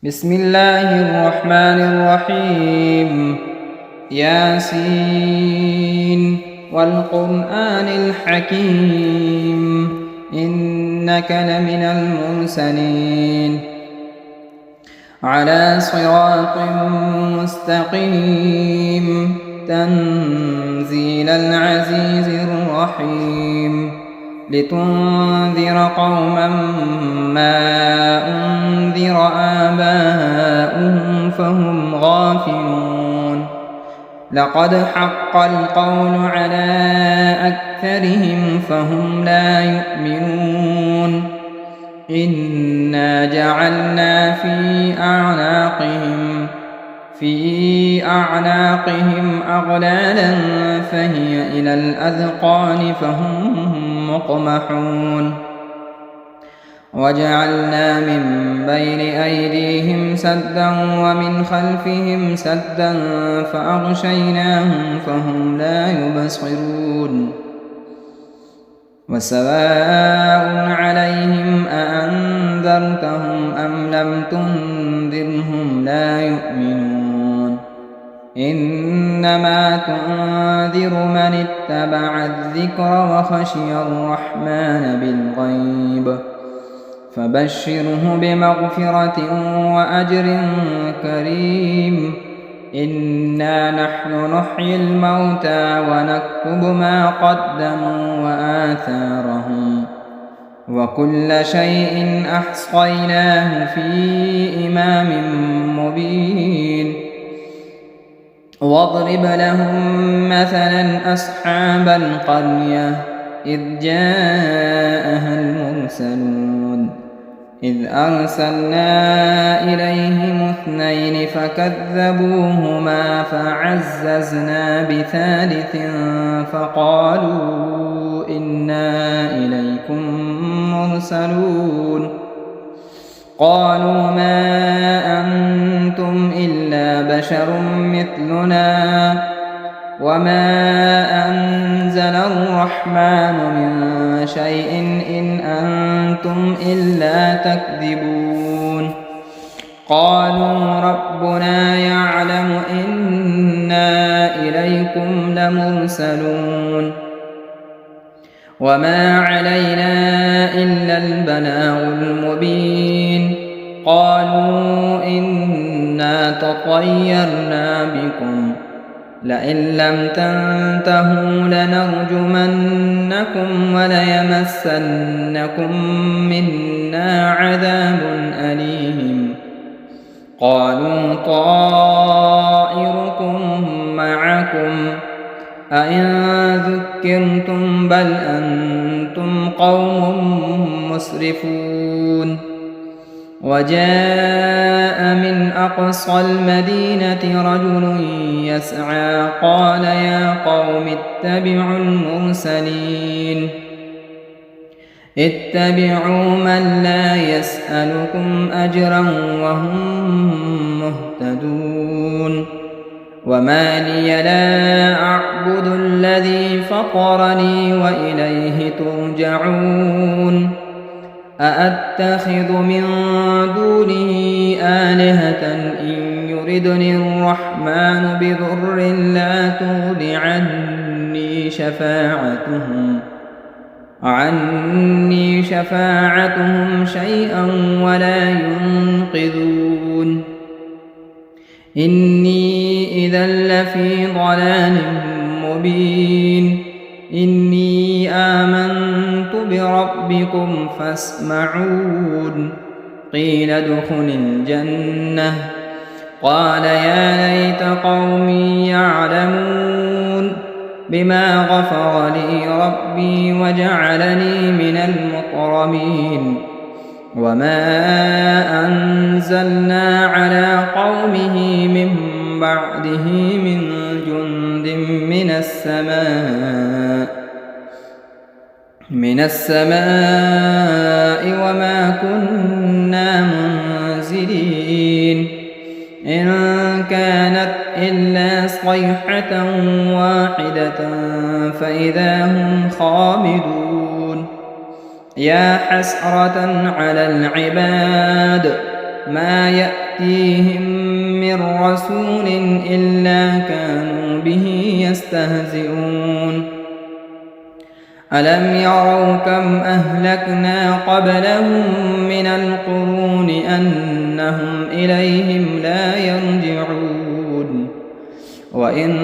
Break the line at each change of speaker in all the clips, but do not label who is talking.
بسم الله الرحمن الرحيم. ياسين والقرآن الحكيم إنك لمن المرسلين على صراط مستقيم تنزيل العزيز الرحيم لتنذر قوما ما أنذر آباؤهم فهم غافلون لقد حق القول على أكثرهم فهم لا يؤمنون إنا جعلنا في أعناقهم أغلالا فهي إلى الأذقان فهم مقمحون وجعلنا من بين أيديهم سدا ومن خلفهم سدا فأغشيناهم فهم لا يبصرون وسواء عليهم أأنذرتهم أم لم تنذرهم لا يؤمنون إنما تنذر من اتبع الذكر وخشي الرحمن بالغيب فبشره بمغفرة وأجر كريم إنا نحن نحيي الموتى ونكتب ما قدموا وآثارهم وكل شيء أحصيناه في إمام مبين واضرب لهم مثلا أصحاب القرية إذ جاءها المرسلون إذ أرسلنا إليهم 2 فكذبوهما فعززنا بثالث فقالوا إنا إليكم مرسلون قالوا ما أنتم إلا بشر مثلنا وما أنزل الرحمن من شيء إن أنتم إلا تكذبون قالوا ربنا يعلم إنا إليكم لمرسلون وما علينا إلا البلاغ المبين قالوا إنا تطيرنا بكم لئن لم تنتهوا لنرجمنكم وليمسنكم منا عذاب أليم قالوا طائركم معكم أئن ذكرتم بل أنتم قوم مسرفون وجاء من أقصى المدينة رجل يسعى قال يا قوم اتبعوا المرسلين اتبعوا من لا يسألكم أجرا وهم مهتدون وما لي لا أعبد الذي فطرني وإليه ترجعون أأتخذ من دونه آلهة إن يردني الرحمن بضر لا تغن عني شفاعتهم شيئا ولا ينقذون إني إذا لفي ضلال مبين إني آمنت بربكم فاسمعون قيل ادخل الجنة قال يا ليت قومي يعلمون بما غفر لي ربي وجعلني من المكرمين وما أنزلنا على قومه من بعده من جند من السماء وما كنا منزلين إن كانت إلا صيحة واحدة فإذا هم خامدون يا حسرة على العباد ما يأتون يأتيهم من رسول إلا كانوا به يستهزئون ألم يروا كم أهلكنا قبلهم من القرون أنهم إليهم لا يرجعون وإن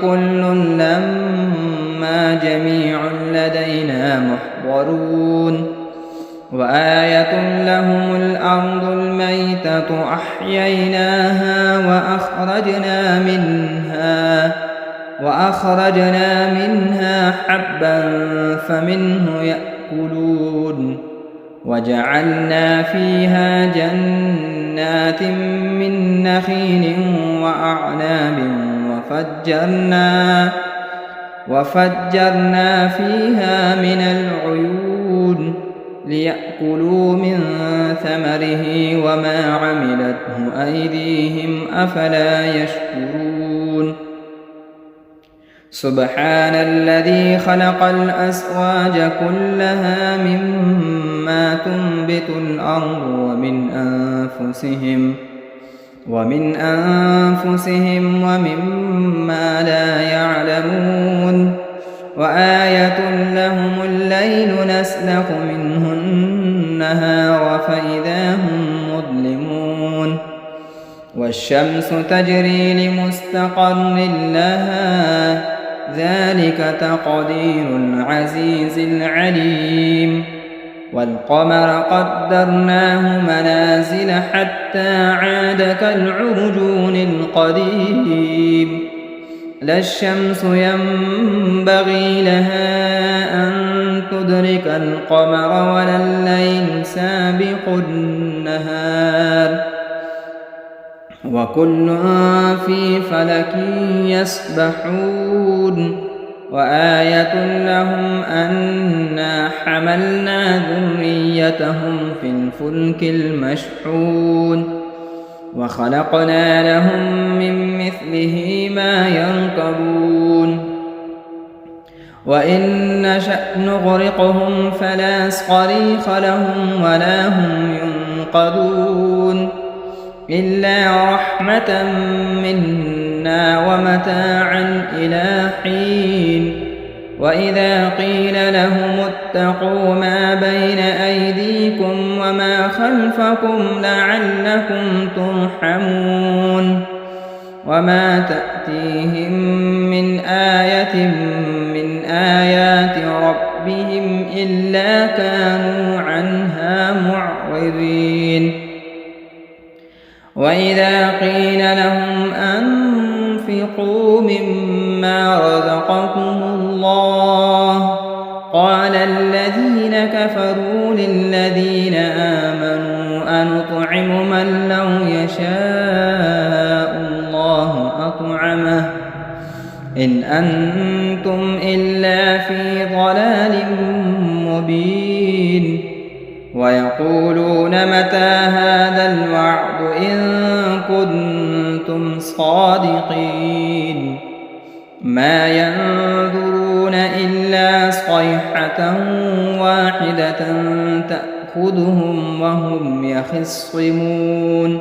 كل لما جميع لدينا محضرون وآية لهم الأرض الميتة أحييناها وأخرجنا منها حبا فمنه يأكلون وجعلنا فيها جنات من نخيل وأعناب وفجرنا فيها من العيون ليأكلوا من ثمره وما عملته أيديهم أفلا يشكرون سبحان الذي خلق الأزواج كلها مما تنبت الأرض ومن أنفسهم ومما لا يعلمون وآية لهم الليل نسلخ منه النهار فإذا هم مظلمون والشمس تجري لمستقر لها ذلك تقدير العزيز العليم والقمر قدرناه منازل حتى عاد كالعرجون القديم لا الشمس ينبغي لها أن تدرك القمر ولا الليل سابق النهار وكل في فلك يسبحون وآية لهم أنا حملنا ذريتهم في الفلك المشحون وخلقنا لهم من مثله ما يركبون وإن نشأ نغرقهم فلا صريخ لهم ولا هم ينقذون إلا رحمة منا ومتاعا إلى حين وإذا قيل لهم اتقوا ما بين أيديكم وما خلفكم لعلكم ترحمون وما تأتيهم من آية من آيات ربهم إلا كانوا عنها معرضين وإذا قيل لهم أنفقوا مما رزقكم الله قال الذين كفروا للذين آمنوا أنطعم من لو يشاء الله أطعمه إن أنتم إلا في ضلال مبين ويقولون متى هذا الوعد إن كنتم صادقين ما ينظرون إلا صيحة واحدة تأخذهم وهم يخصمون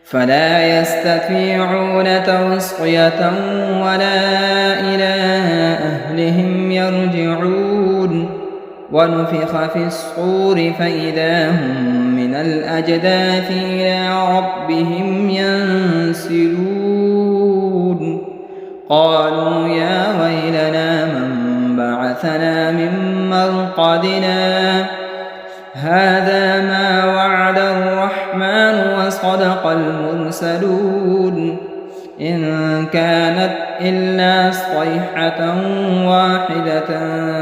فلا يستطيعون توصية ولا إلى أهلهم يرجعون ونفخ في الصور فإذا هم من الأجداث إلى ربهم ينسلون قالوا يا ويلنا من بعثنا من مرقدنا هذا ما وعد الرحمن وصدق المرسلون إن كانت إلا صيحة واحدة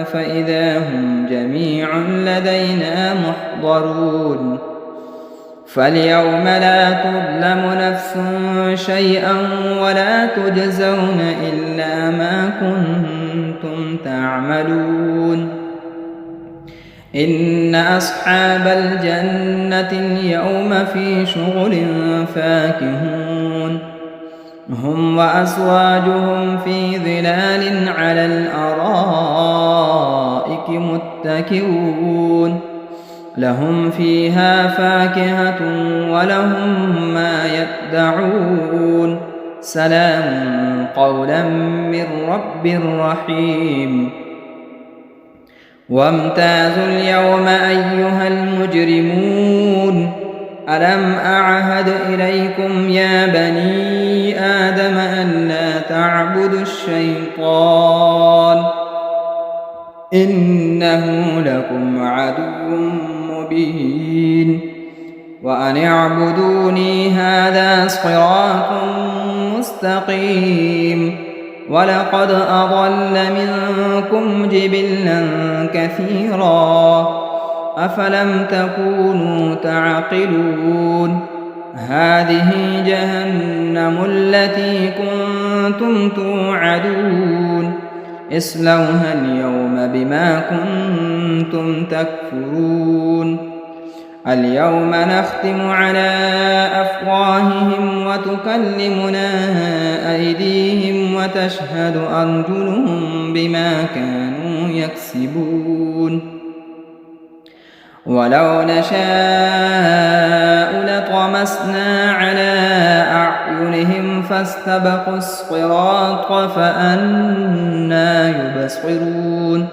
فإذا هم جميع لدينا محضرون فاليوم لا تظلم نفس شيئا ولا تجزون إلا ما كنتم تعملون إن أصحاب الجنة اليوم في شغل فاكهون هم وأزواجهم في ظلال على الأرائك متكئون لهم فيها فاكهة ولهم ما يدعون سلام قولا من رب رحيم وامتازوا اليوم أيها المجرمون ألم أعهد إليكم يا بني آدم ألا تعبدوا الشيطان إنه لكم عدو مبين وأن اعبدوني هذا صراط مستقيم ولقد أضل منكم جبلا كثيرا أفلم تكونوا تعقلون هذه جهنم التي كنتم توعدون اصلوها اليوم بما كنتم تكفرون اليوم نختم على أفواههم وتكلمنا أيديهم وتشهد أرجلهم بما كانوا يكسبون ولو نشاء لطمسنا على أعينهم فاستبقوا الصراط فأنى يبصرون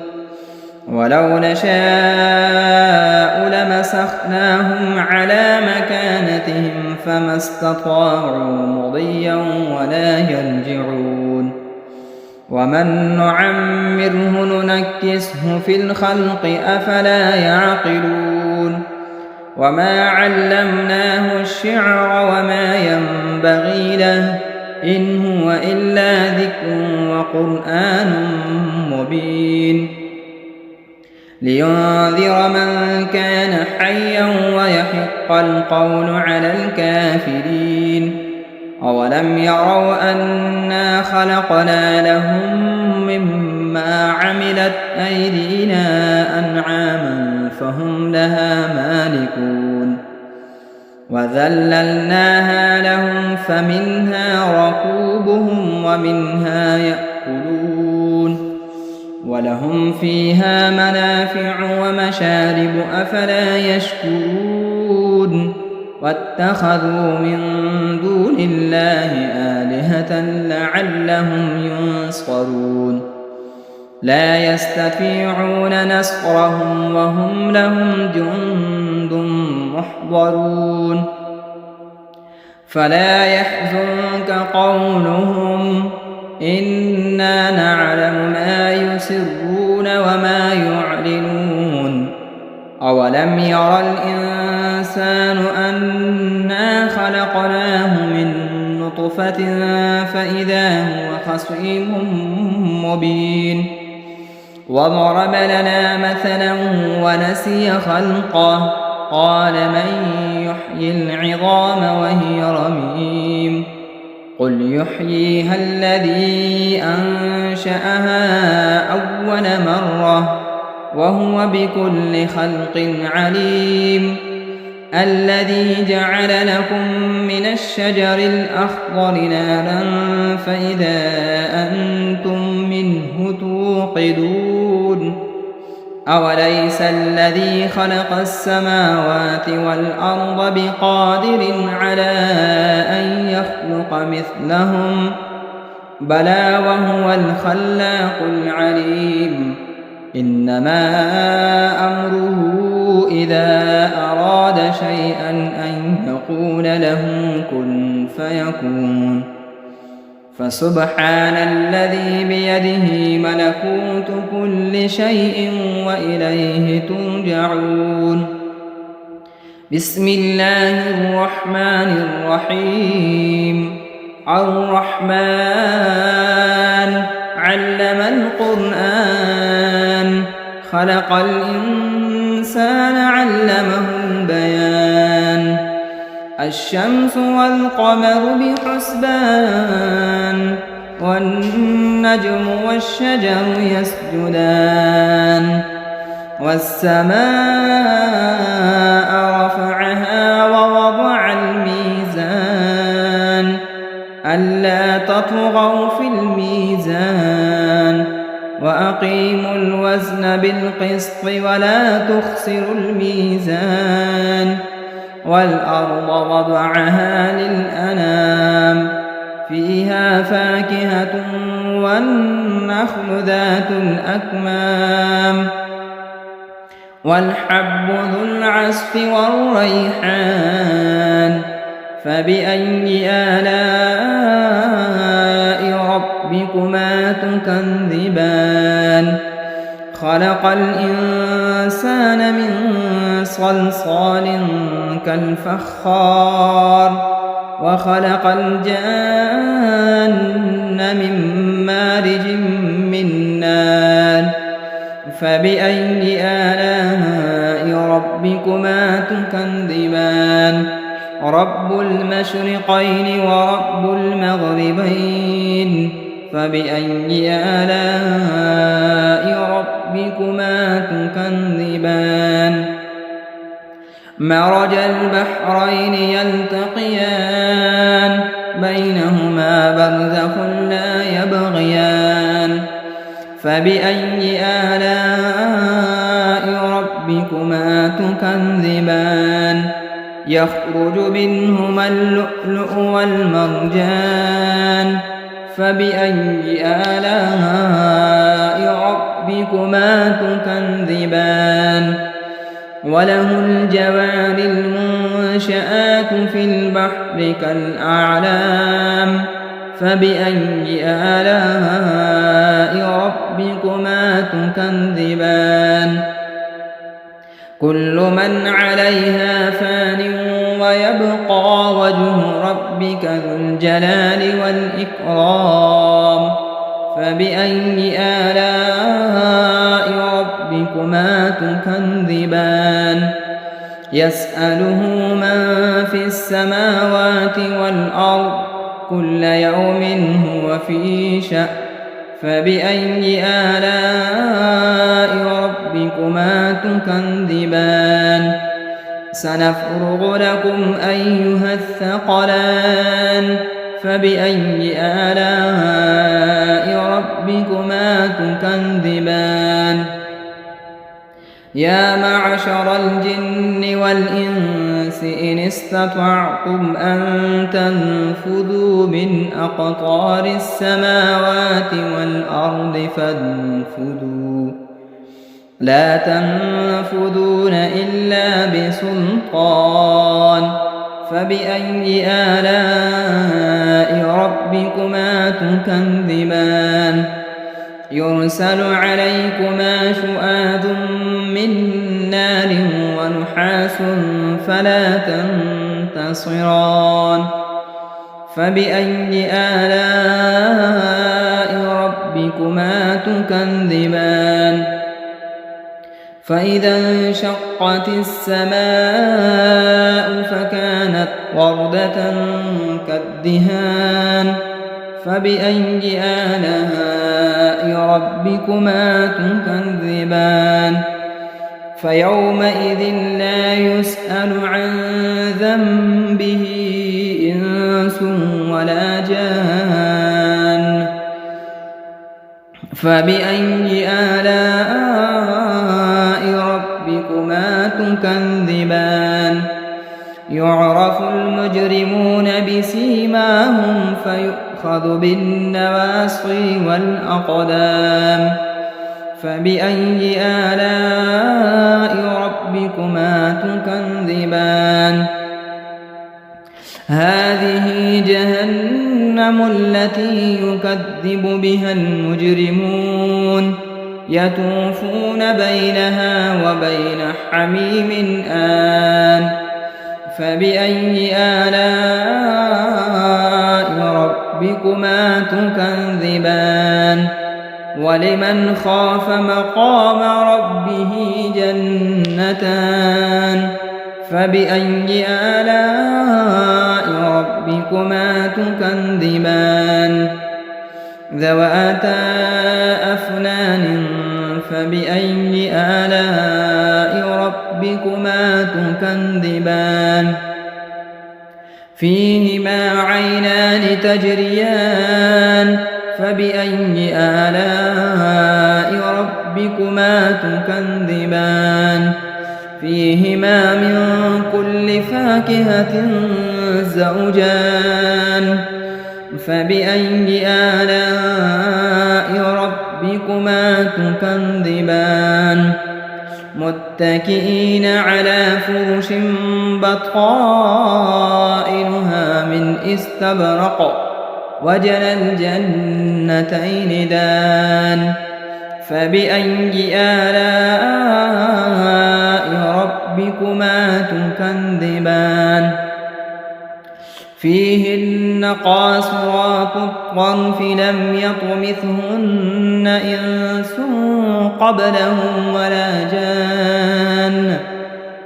ولو نشاء لمسخناهم على مكانتهم فما استطاعوا مضيا ولا يرجعون ومن نعمره ننكسه في الخلق أفلا يعقلون وما علمناه الشعر وما ينبغي له إن هو إلا ذكر وقرآن مبين لينذر من كان حيا ويحق القول على الكافرين أولم يروا أنا خلقنا لهم مما عملت أيدينا أنعاما فهم لها مالكون وذللناها لهم فمنها ركوبهم ومنها يأكلون ولهم فيها منافع ومشارب أفلا يشكرون واتخذوا من دون الله آلهة لعلهم ينصرون لا يستطيعون نصرهم وهم لهم جند محضرون فلا يحزنك قولهم إنا نعلم ما يسرون وما يعلنون أولم ير الإنسان أنا خلقناه من نطفة فإذا هو خصيم مبين وضرب لنا مثلا ونسي خلقه قال من يحيي العظام وهي رميم قل يحييها الذي أنشأها أول مرة وهو بكل خلق عليم الذي جعل لكم من الشجر الأخضر نارا فإذا أنتم منه توقدون أوليس الذي خلق السماوات والأرض بقادر على أن يخلق مثلهم بلى وهو الخلاق العليم إنما أمره إذا أراد شيئا أن يقول له كن فيكون فسبحان الذي بيده ملكوت كل شيء وإليه ترجعون بسم الله الرحمن الرحيم الرحمن علم القرآن خلق الإنسان علمه البيان الشمس والقمر بحسبان والنجم والشجر يسجدان والسماء رفعها ووضع الميزان ألا تطغوا في الميزان وأقيموا الوزن بالقسط ولا تخسروا الميزان والأرض وضعها للأنام فيها فاكهة والنخل ذات الأكمام والحب ذو العصف والريحان فبأي آلاء ربكما تكذبان خلق الإنسان من صلصال كالفخار وخلق الجان من مارج من نار فبأي آلاء ربكما تكذبان رب المشرقين ورب المغربين فبأي آلاء ربكما تكذبان مرج البحرين يلتقيان بينهما برزخ لا يبغيان فبأي آلاء ربكما تكذبان يخرج منهما اللؤلؤ والمرجان فبأي آلاء ربكما تكذبان وله الجوار المنشآت في البحر كالأعلام فبأي آلاء ربكما تكذبان كل من عليها فان ويبقى وجه ربك ذو الجلال والإكرام فبأي آلاء ربكما تكذبان يسأله من في السماوات والأرض كل يوم هو في شأن فبأي آلاء ربكما تكذبان سنفرغ لكم أيها الثقلان فبأي آلاء ربكما تكذبان يا معشر الجن والإنس إن استطعتم أن تنفذوا من أقطار السماوات والأرض فانفذوا لا تنفذون إلا بسلطان فبأي آلاء ربكما تكذبان يرسل عليكما شؤاد من نار ونحاس فلا تنتصران فبأي آلاء ربكما تكذبان فإذا انشقت السماء فكانت وردة كالدهان فبأي آلاء ربكما تكذبان فيومئذ لا يسأل عن ذنبه إنس ولا جان فبأي آلاء ربكما تكذبان يعرف المجرمون بسيماهم فيؤخذ بالنواصي والأقدام فبأي آلاء ربكما تكذبان هذه جهنم التي يكذب بها المجرمون يطوفون بينها وبين حميم آن فبأي آلاء ربكما تكذبان ولمن خاف مقام ربه جنتان فبأي آلاء ربكما تكذبان ذواتا أفنان فبأي آلاء ربكما تكذبان فيهما عينان تجريان فبأي آلاء ربكما تكذبان فيهما من كل فاكهة زوجان فبأي آلاء ربكما تكذبان متكئين على فرش بطائنها من استبرق وجنى الجنتين دان فبأي آلاء ربكما تكذبان فيهن قاصرات الطرف لم يطمثهن إنس قبلهم ولا جان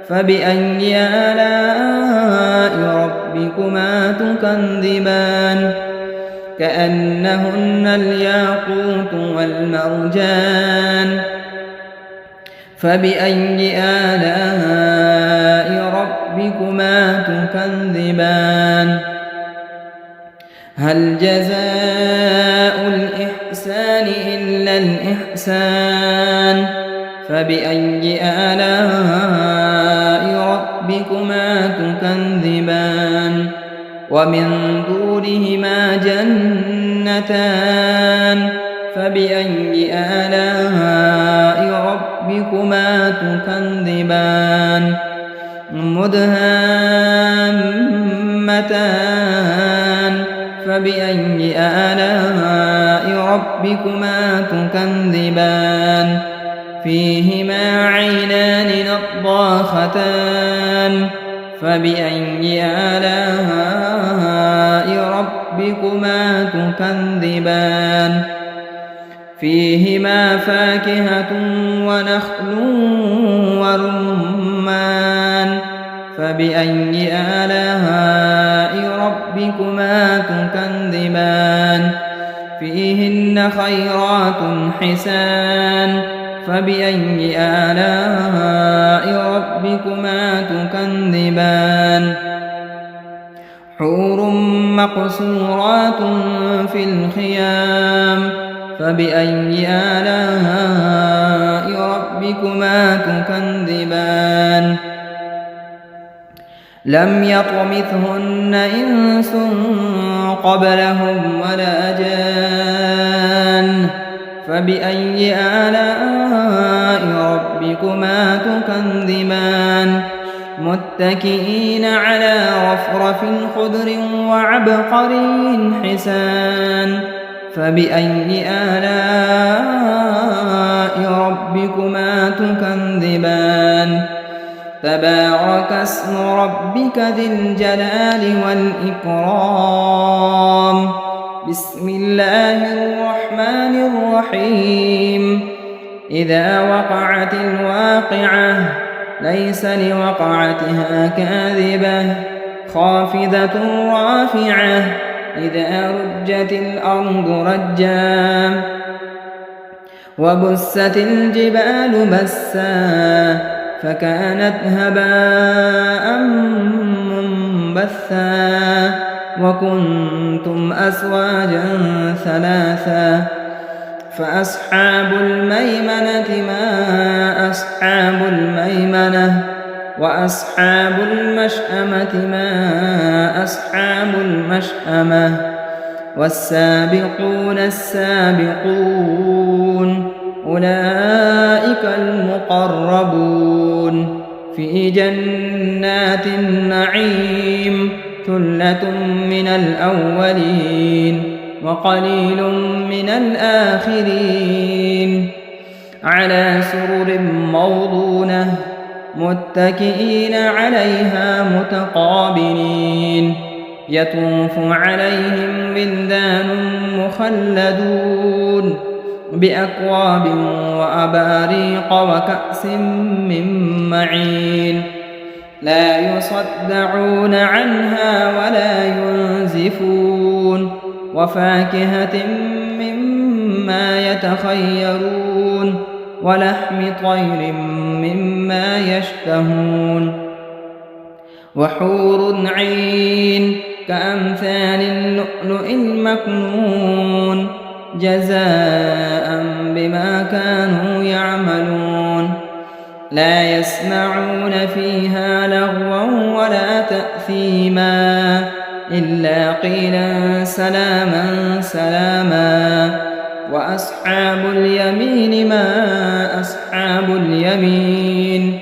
فبأي آلاء ربكما تكذبان كأنهن الياقوت والمرجان فبأي آلاء ربكما تكذبان هل جزاء الإحسان إلا الإحسان فبأي آلاء ربكما تكذبان ومن دونهما جنتان فبأي آلاء ربكما تكذبان مدهامتان فبأي آلاء ربكما تكذبان فيهما عينان نضاختان فبأي آلاء ربكما تكذبان فيهما فاكهة ونخل ورمان فبأي آلاء ربكما تكذبان فيهن خيرات حسان فبأي آلاء ربكما تكذبان حور مقصورات في الخيام فبأي آلاء ربكما تكذبان لم يطمثهن إنس قبلهم ولا جان فبأي آلاء ربكما تكذبان متكئين على رفرف خضر وعبقري حسان فبأي آلاء ربكما تكذبان تبارك اسم ربك ذي الجلال والإكرام بسم الله الرحمن الرحيم إذا وقعت الواقعة ليس لوقعتها كاذبة خافضة رافعة إذا رجت الأرض رجا وبست الجبال بسا فكانت هباء منبثا وكنتم أزواجا ثلاثا فأصحاب الميمنة ما أصحاب الميمنة وأصحاب المشأمة ما أصحاب المشأمة والسابقون السابقون أولئك المقربون في جنات النعيم ثلة من الأولين وقليل من الآخرين على سرر موضونة متكئين عليها متقابلين يطوف عليهم ولدان مخلدون بأكواب وأباريق وكأس من معين لا يصدعون عنها ولا ينزفون وفاكهة مما يتخيرون ولحم طير مما يشتهون وحور عين كأمثال اللؤلؤ المكنون جزاء بما كانوا يعملون لا يسمعون فيها لغوا ولا تأثيما إلا قيلا سلاما سلاما وأصحاب اليمين ما أصحاب اليمين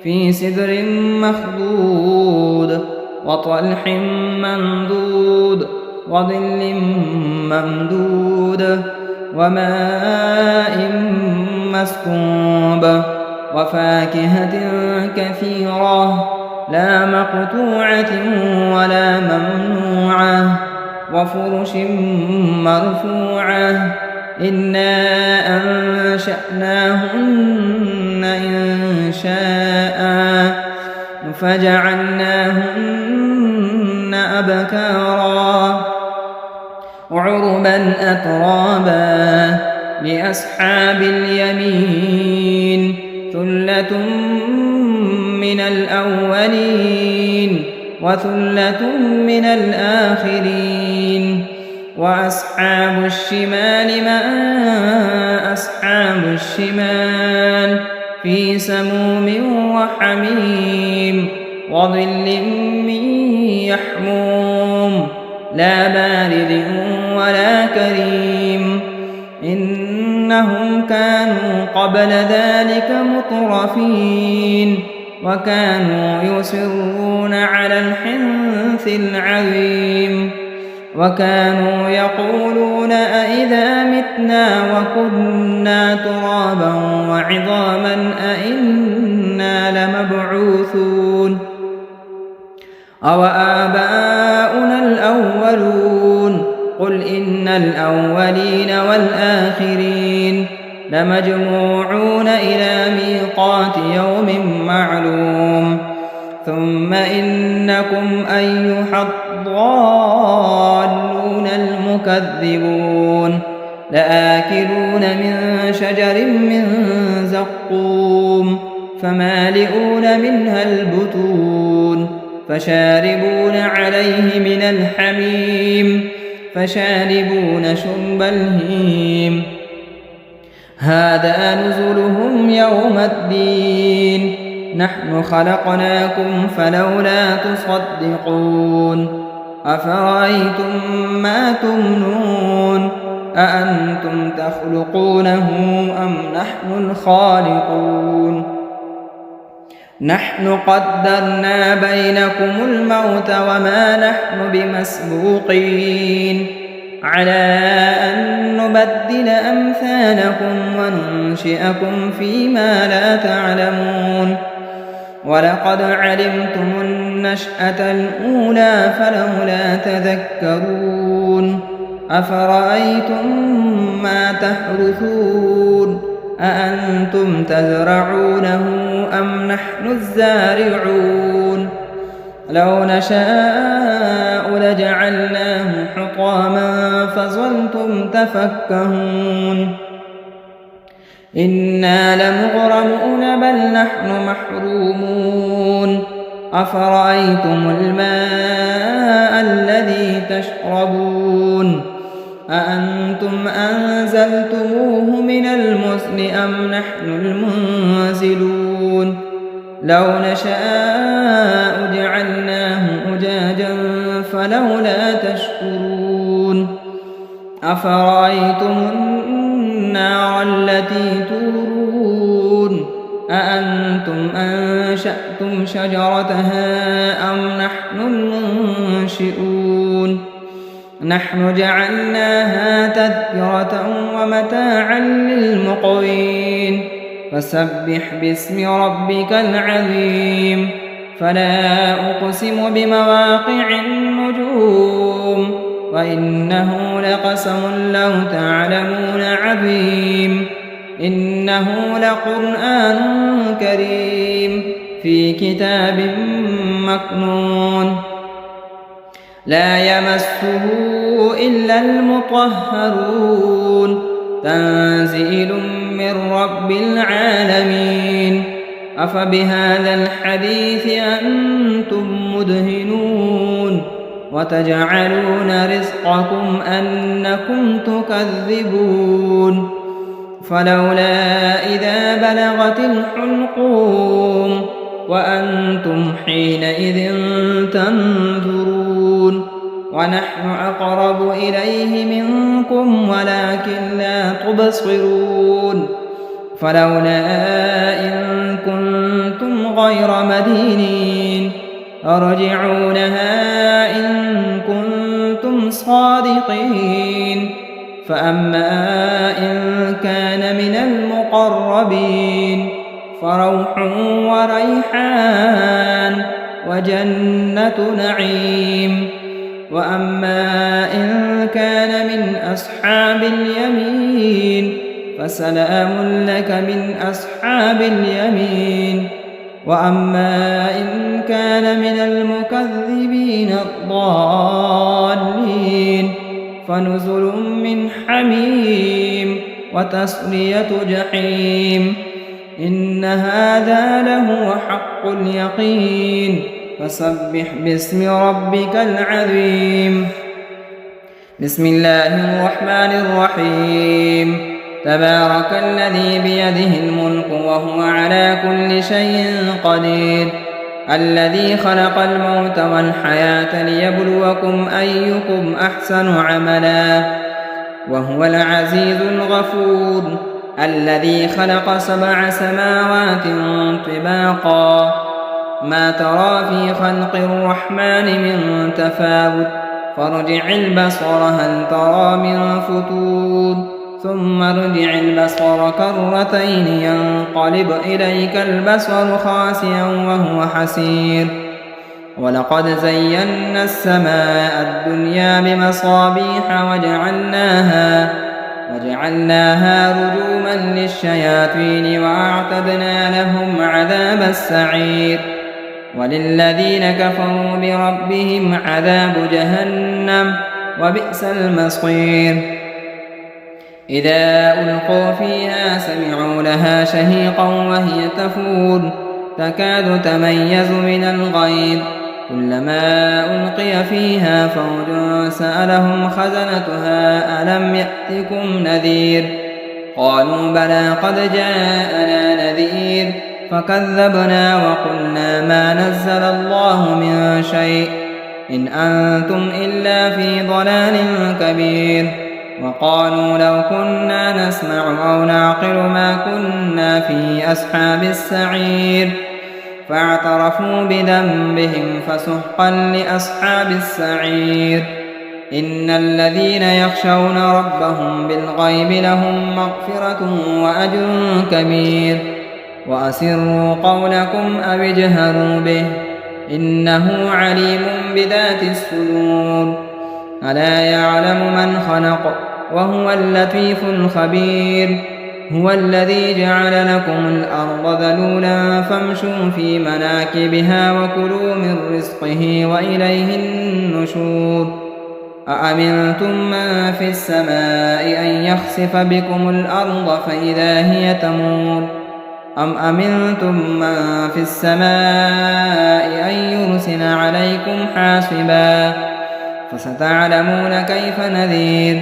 في سدر مخضود وطلح ممدود وظل ممدود وماء مسكوب وفاكهة كثيرة لا مقطوعة ولا ممنوعة وفرش مرفوعة إنا أنشأناهن إنشاء فجعلناهن أبكارا عربا أترابا لأصحاب اليمين ثلة من الأولين وثلة من الآخرين وأصحاب الشمال ما أصحاب الشمال في سموم وحميم وظل من يحموم لا بارد ولا كريم إنهم كانوا قبل ذلك مترفين وكانوا يصرون على الحنث العظيم وكانوا يقولون أئذا متنا وكنا ترابا وعظاما أئنا لمبعوثون أوآباؤنا الأولون قل إن الأولين والآخرين لمجموعون إلى ميقات يوم معلوم ثم إنكم أيها الضالون المكذبون لآكلون من شجر من زقوم فمالئون منها البطون فشاربون عليه من الحميم فشاربون شرب الهيم هذا نزلهم يوم الدين نحن خلقناكم فلولا تصدقون أفرأيتم ما تمنون أأنتم تخلقونه أم نحن الخالقون نحن قدرنا بينكم الموت وما نحن بمسبوقين على أن نبدل أمثالكم وننشئكم فيما لا تعلمون ولقد علمتم النشأة الأولى فلولا تذكرون أفرأيتم ما تحرثون أأنتم تزرعونه أم نحن الزارعون لو نشاء لجعلناه حطاما فظلتم تفكهون إنا لمغرمون بل نحن محرومون أفرأيتم الماء الذي تشربون أأنتم أنزلتموه من المزن أم نحن المنزلون لو نشاء جعلناه أجاجا فلولا تشكرون أفرأيتم النار التي تورون أأنتم أنشأتم شجرتها أم نحن المنشئون نحن جعلناها تذكرة ومتاعا للمقوين فسبح باسم ربك العظيم فلا أقسم بمواقع النجوم وإنه لقسم لو تعلمون عظيم إنه لقرآن كريم في كتاب مكنون لا يمسه إلا المطهرون تنزيل من رب العالمين أفبهذا الحديث أنتم مدهنون وتجعلون رزقكم أنكم تكذبون فلولا إذا بلغت الحلقوم وأنتم حينئذ تنظرون ونحن أقرب إليه منكم ولكن لا تبصرون فلولا إن كنتم غير مدينين ارجعونها إن كنتم صادقين فأما إن كان من المقربين فروح وريحان وجنة نعيم وأما إن كان من أصحاب اليمين فسلام لك من أصحاب اليمين وأما إن كان من المكذبين الضالين فنزل من حميم وتصلية جحيم إن هذا لهو حق اليقين فسبح باسم ربك العظيم بسم الله الرحمن الرحيم تبارك الذي بيده الملك وهو على كل شيء قدير الذي خلق الموت والحياة ليبلوكم أيكم أحسن عملا وهو العزيز الغفور الذي خلق 7 سماوات طباقا ما ترى في خلق الرحمن من تفاوت فارجع البصر هل ترى من فتور ثم ارجع البصر كرتين ينقلب إليك البصر خاسئا وهو حسير ولقد زينا السماء الدنيا بمصابيح وجعلناها رجوما للشياطين وأعتدنا لهم عذاب السعير وللذين كفروا بربهم عذاب جهنم وبئس المصير إذا ألقوا فيها سمعوا لها شهيقا وهي تفور تكاد تميز من الغيظ كلما ألقي فيها فوج سألهم خزنتها ألم يأتكم نذير قالوا بلى قد جاءنا نذير فكذبنا وقلنا ما نزل الله من شيء إن أنتم إلا في ضلال كبير وقالوا لو كنا نسمع أو نعقل ما كنا في أصحاب السعير فاعترفوا بذنبهم فسحقا لأصحاب السعير إن الذين يخشون ربهم بالغيب لهم مغفرة وأجر كبير وأسروا قولكم أو اجهروا به إنه عليم بذات الصدور ألا يعلم من خلق وهو اللطيف الخبير هو الذي جعل لكم الأرض ذلولا فامشوا في مناكبها وكلوا من رزقه وإليه النشور أأمنتم من في السماء أن يخسف بكم الأرض فإذا هي تمور أم أمنتم من في السماء أن يرسل عليكم حاصبا فستعلمون كيف نذير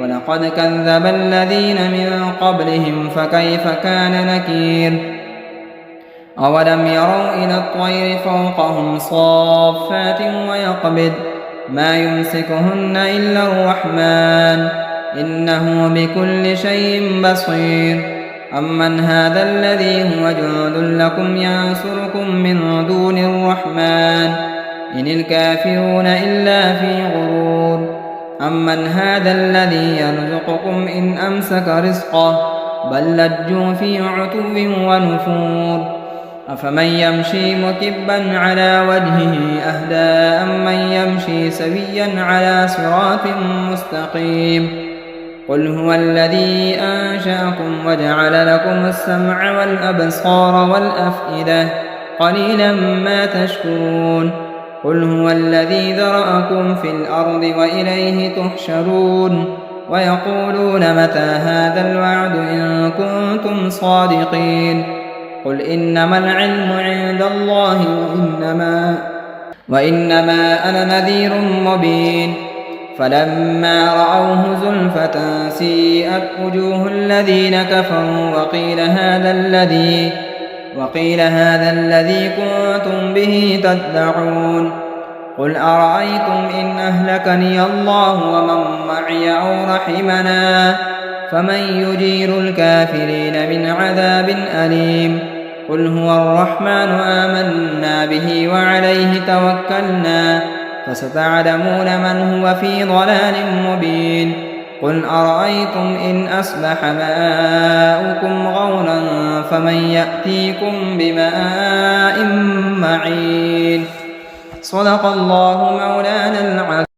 ولقد كذب الذين من قبلهم فكيف كان نكير أولم يروا إلى الطير فوقهم صافات ويقبض ما يمسكهن إلا الرحمن إنه بكل شيء بصير أمن هذا الذي هو جند لكم ينصركم من دون الرحمن إن الكافرون إلا في غرور أمن هذا الذي يرزقكم إن أمسك رزقه بل لجوا في عتو ونفور أفمن يمشي مكبا على وجهه أهدى أمن يمشي سويا على صراط مستقيم قل هو الذي أنشأكم وجعل لكم السمع والأبصار والأفئدة قليلا ما تشكرون قل هو الذي ذرأكم في الأرض وإليه تحشرون ويقولون متى هذا الوعد إن كنتم صادقين قل إنما العلم عند الله وإنما أنا نذير مبين فلما رأوه زلفة سيئت وجوه الذين كفروا وقيل هذا الذي كنتم به تدعون قل أرأيتم إن أهلكني الله ومن معي أو رحمنا فمن يجير الكافرين من عذاب أليم قل هو الرحمن آمنا به وعليه توكلنا فستعلمون من هو في ضلال مبين قل أرأيتم إن أصبح ماؤكم غورا فمن يأتيكم بماء معين صدق الله مولانا العظيم.